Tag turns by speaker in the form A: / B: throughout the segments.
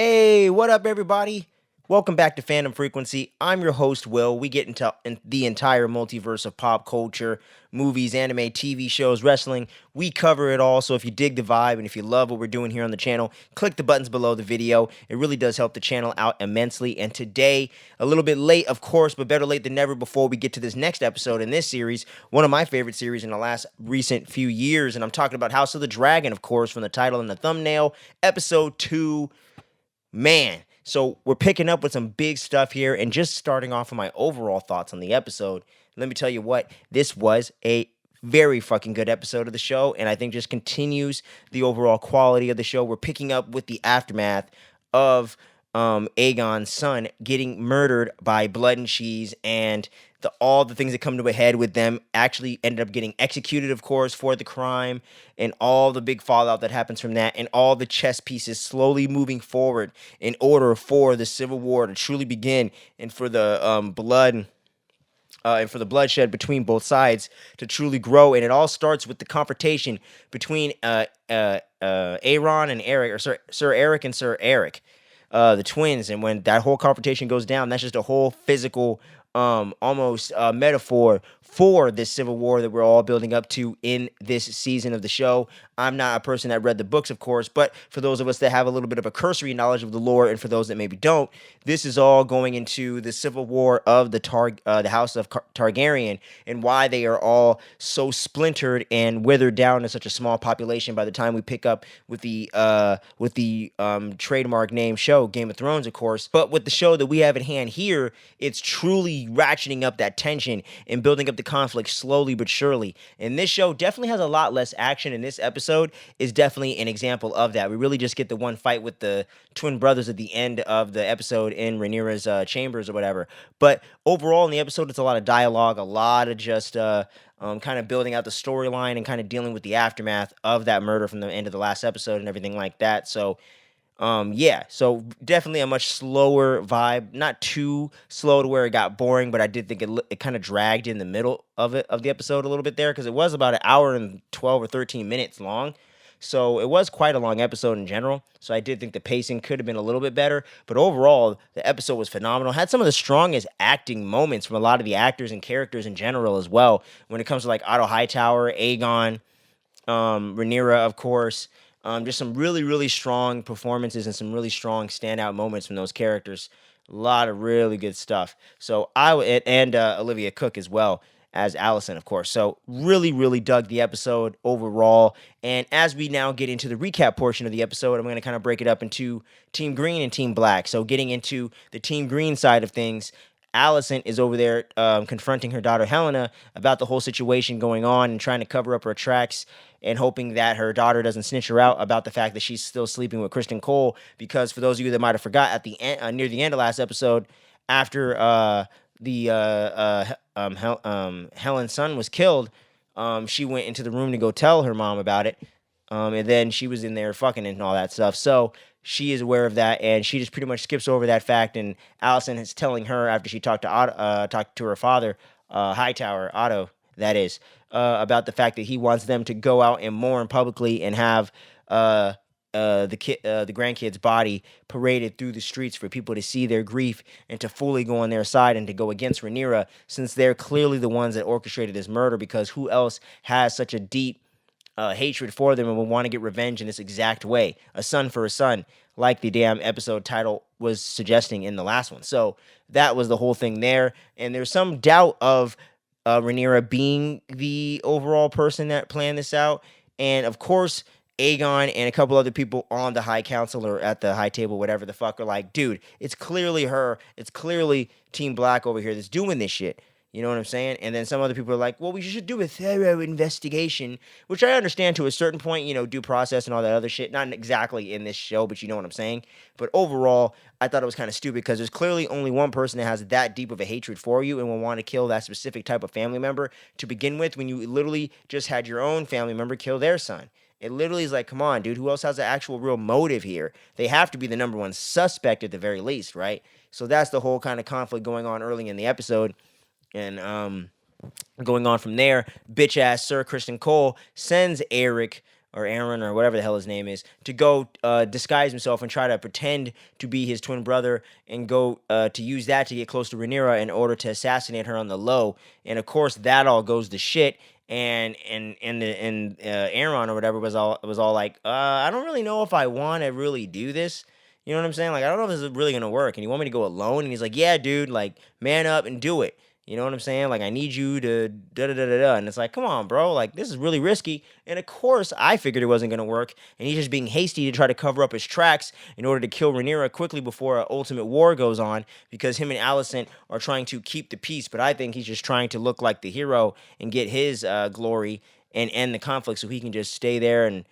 A: Hey, what up, everybody? Welcome back to Fandom Frequency. I'm your host, Will. We get into the entire multiverse of pop culture, movies, anime, TV shows, wrestling. We cover it all. So if you dig the vibe and if you love what we're doing here on the channel, click the buttons below the video. It really does help the channel out immensely. And today, a little bit late, of course, but better late than never before we get to this next episode in this series, one of my favorite series in the last recent few years. And I'm talking about House of the Dragon, of course, from the title and the thumbnail, episode 2. Man, so we're picking up with some big stuff here and just starting off with my overall thoughts on the episode. Let me tell you what, this was a very fucking good episode of the show, and I think just continues the overall quality of the show. We're picking up with the aftermath of Aegon's son getting murdered by Blood and Cheese, and all the things that come to a head with them actually ended up getting executed, of course, for the crime, and all the big fallout that happens from that, and all the chess pieces slowly moving forward in order for the Civil War to truly begin, and for the blood and for the bloodshed between both sides to truly grow. And it all starts with the confrontation between Aaron and Eric, or Sir Eric and Sir Eric, the twins. And when that whole confrontation goes down, that's just a whole physical almost metaphor for this civil war that we're all building up to in this season of the show. I'm not a person that read the books, of course, but for those of us that have a little bit of a cursory knowledge of the lore, and for those that maybe don't, this is all going into the civil war of the House of Targaryen, and why they are all so splintered and withered down to such a small population by the time we pick up with the trademark name show, Game of Thrones, of course. But with the show that we have at hand here, it's truly ratcheting up that tension and building up the conflict slowly but surely. And this show definitely has a lot less action, and this episode is definitely an example of that. We really just get the one fight with the twin brothers at the end of the episode in Rhaenyra's chambers or whatever. But overall in the episode, it's a lot of dialogue, a lot of just kind of building out the storyline and kind of dealing with the aftermath of that murder from the end of the last episode and everything like that. So yeah, so definitely a much slower vibe, not too slow to where it got boring, but I did think it kind of dragged in the middle of the episode a little bit there, because it was about an hour and 12 or 13 minutes long. So it was quite a long episode in general. So I did think the pacing could have been a little bit better, but overall the episode was phenomenal. Had some of the strongest acting moments from a lot of the actors and characters in general as well, when it comes to like Otto Hightower, Aegon, Rhaenyra, of course. Just some really, really strong performances and some really strong standout moments from those characters. A lot of really good stuff. So and Olivia Cook as well as Allison, of course. So really, really dug the episode overall. And as we now get into the recap portion of the episode, I'm going to kind of break it up into Team Green and Team Black. So getting into the Team Green side of things, Allison is over there confronting her daughter Helena about the whole situation going on and trying to cover up her tracks, and hoping that her daughter doesn't snitch her out about the fact that she's still sleeping with Kristen Cole. Because for those of you that might have forgot, at the end, near the end of last episode, after Helen's son was killed, she went into the room to go tell her mom about it, and then she was in there fucking and all that stuff. So she is aware of that, and she just pretty much skips over that fact. And Allison is telling her, after she talked to her father, Hightower, Otto, that is, about the fact that he wants them to go out and mourn publicly and have the grandkid's body paraded through the streets for people to see their grief and to fully go on their side and to go against Rhaenyra, since they're clearly the ones that orchestrated this murder. Because who else has such a deep hatred for them and will want to get revenge in this exact way? A son for a son, like the damn episode title was suggesting in the last one. So that was the whole thing there. And there's some doubt of Rhaenyra being the overall person that planned this out. And of course, Aegon and a couple other people on the High Council or at the High Table, whatever the fuck, are like, dude, it's clearly her. It's clearly Team Black over here that's doing this shit. You know what I'm saying? And then some other people are like, well, we should do a thorough investigation, which I understand to a certain point, due process and all that other shit. Not exactly in this show, but you know what I'm saying? But overall, I thought it was kind of stupid, because there's clearly only one person that has that deep of a hatred for you and will want to kill that specific type of family member to begin with, when you literally just had your own family member kill their son. It literally is like, come on, dude, who else has an actual real motive here? They have to be the number one suspect at the very least, right? So that's the whole kind of conflict going on early in the episode. And going on from there, bitch ass Sir Kristen Cole sends Eric or Aaron or whatever the hell his name is, to go disguise himself and try to pretend to be his twin brother and go to use that to get close to Rhaenyra in order to assassinate her on the low. And of course, that all goes to shit. And Aaron or whatever was all like, I don't really know if I want to really do this. You know what I'm saying? Like, I don't know if this is really gonna work. And you want me to go alone? And he's like, yeah, dude, like, man up and do it. You know what I'm saying? Like, I need you to da da da da da. And it's like, come on, bro. Like, this is really risky. And of course, I figured it wasn't gonna work. And he's just being hasty to try to cover up his tracks in order to kill Rhaenyra quickly before an ultimate war goes on, because him and Alicent are trying to keep the peace. But I think he's just trying to look like the hero and get his glory and end the conflict so he can just stay there and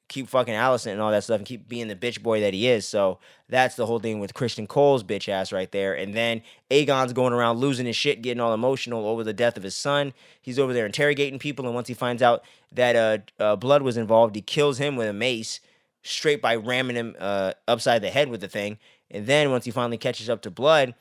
A: keep fucking Alicent and all that stuff and keep being the bitch boy that he is. So that's the whole thing with Christian Cole's bitch ass right there. And then Aegon's going around losing his shit, getting all emotional over the death of his son. He's over there interrogating people, and once he finds out that Blood was involved, he kills him with a mace straight by ramming him upside the head with the thing. And then once he finally catches up to Blood,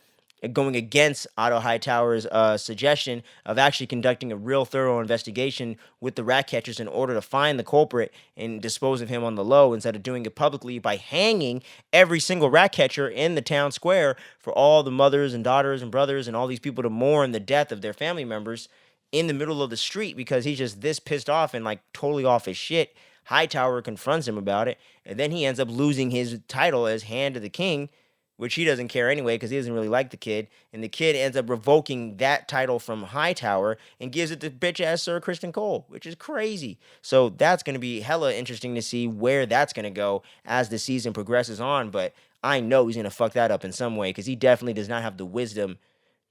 A: going against Otto Hightower's suggestion of actually conducting a real thorough investigation with the rat catchers in order to find the culprit and dispose of him on the low, instead of doing it publicly by hanging every single rat catcher in the town square for all the mothers and daughters and brothers and all these people to mourn the death of their family members in the middle of the street, because he's just this pissed off and like totally off his shit. Hightower confronts him about it, and then he ends up losing his title as Hand of the King, which he doesn't care anyway because he doesn't really like the kid. And the kid ends up revoking that title from Hightower and gives it to bitch-ass Sir Christian Cole, which is crazy. So that's going to be hella interesting to see where that's going to go as the season progresses on. But I know he's going to fuck that up in some way, because he definitely does not have the wisdom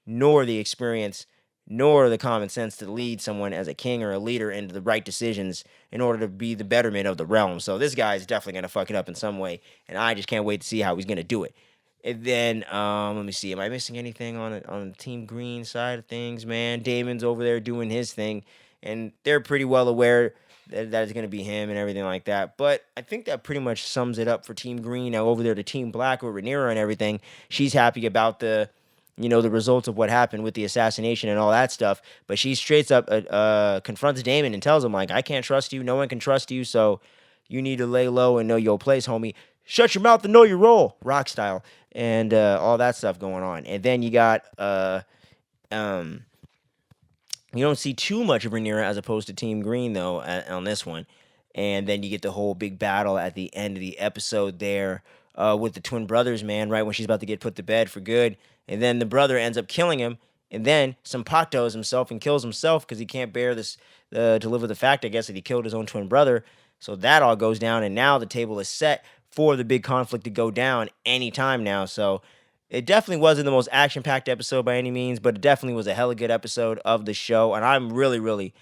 A: nor the experience nor the common sense to lead someone as a king or a leader into the right decisions in order to be the betterment of the realm. So this guy is definitely going to fuck it up in some way, and I just can't wait to see how he's going to do it. And then, let me see. Am I missing anything on the Team Green side of things, man? Damon's over there doing his thing, and they're pretty well aware that it's going to be him and everything like that. But I think that pretty much sums it up for Team Green. Now, over there to Team Black with Rhaenyra and everything, she's happy about the results of what happened with the assassination and all that stuff. But she straight up confronts Daemon and tells him, like, I can't trust you. No one can trust you, so you need to lay low and know your place, homie. Shut your mouth and know your role, rock style, and all that stuff going on. And then you got, you don't see too much of Rhaenyra as opposed to Team Green, though, on this one. And then you get the whole big battle at the end of the episode there with the twin brothers, man, right when she's about to get put to bed for good. And then the brother ends up killing him. And then Sampactos himself and kills himself because he can't bear this to live with the fact, I guess, that he killed his own twin brother. So that all goes down, and now the table is set for the big conflict to go down anytime now. So it definitely wasn't the most action-packed episode by any means, but it definitely was a hella good episode of the show, and I'm really, really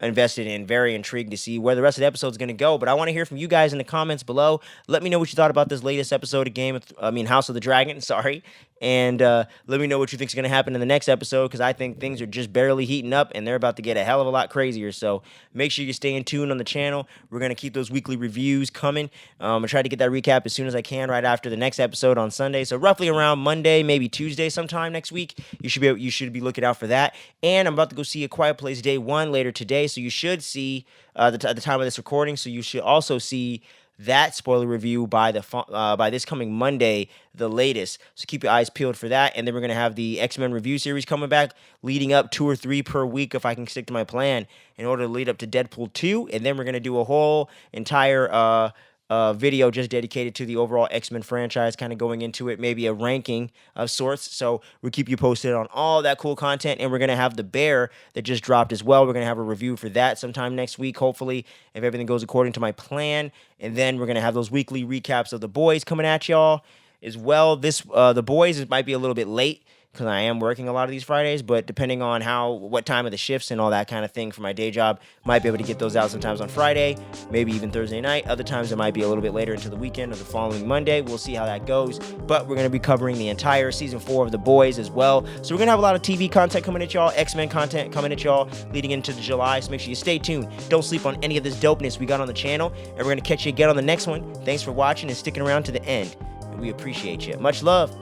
A: invested in, very intrigued to see where the rest of the episode is going to go. But I want to hear from you guys in the comments below. Let me know what you thought about this latest episode of House of the Dragon, sorry. And let me know what you think is going to happen in the next episode, because I think things are just barely heating up and they're about to get a hell of a lot crazier. So make sure you stay in tune on the channel. We're going to keep those weekly reviews coming. I'm going to try to get that recap as soon as I can right after the next episode on Sunday. So roughly around Monday, maybe Tuesday sometime next week, you should be looking out for that. And I'm about to go see A Quiet Place Day 1 later today. So you should see at the time of this recording. So you should also see that spoiler review by this coming Monday, the latest. So keep your eyes peeled for that. And then we're going to have the X-Men review series coming back, leading up 2 or 3 per week if I can stick to my plan, in order to lead up to Deadpool 2. And then we're going to do a whole entire video just dedicated to the overall X-Men franchise, kind of going into it, maybe a ranking of sorts. So we'll keep you posted on all that cool content. And we're going to have The Bear that just dropped as well. We're going to have a review for that sometime next week, hopefully, if everything goes according to my plan. And then we're going to have those weekly recaps of The Boys coming at y'all as well. The Boys might be a little bit late, because I am working a lot of these Fridays, but depending on what time of the shifts and all that kind of thing for my day job, might be able to get those out sometimes on Friday, maybe even Thursday night. Other times it might be a little bit later into the weekend or the following Monday. We'll see how that goes, but we're going to be covering the entire season 4 of The Boys as well. So we're going to have a lot of TV content coming at y'all, X-Men content coming at y'all leading into July, so make sure you stay tuned. Don't sleep on any of this dopeness we got on the channel, and we're going to catch you again on the next one. Thanks for watching and sticking around to the end, and we appreciate you. Much love.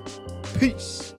A: Peace.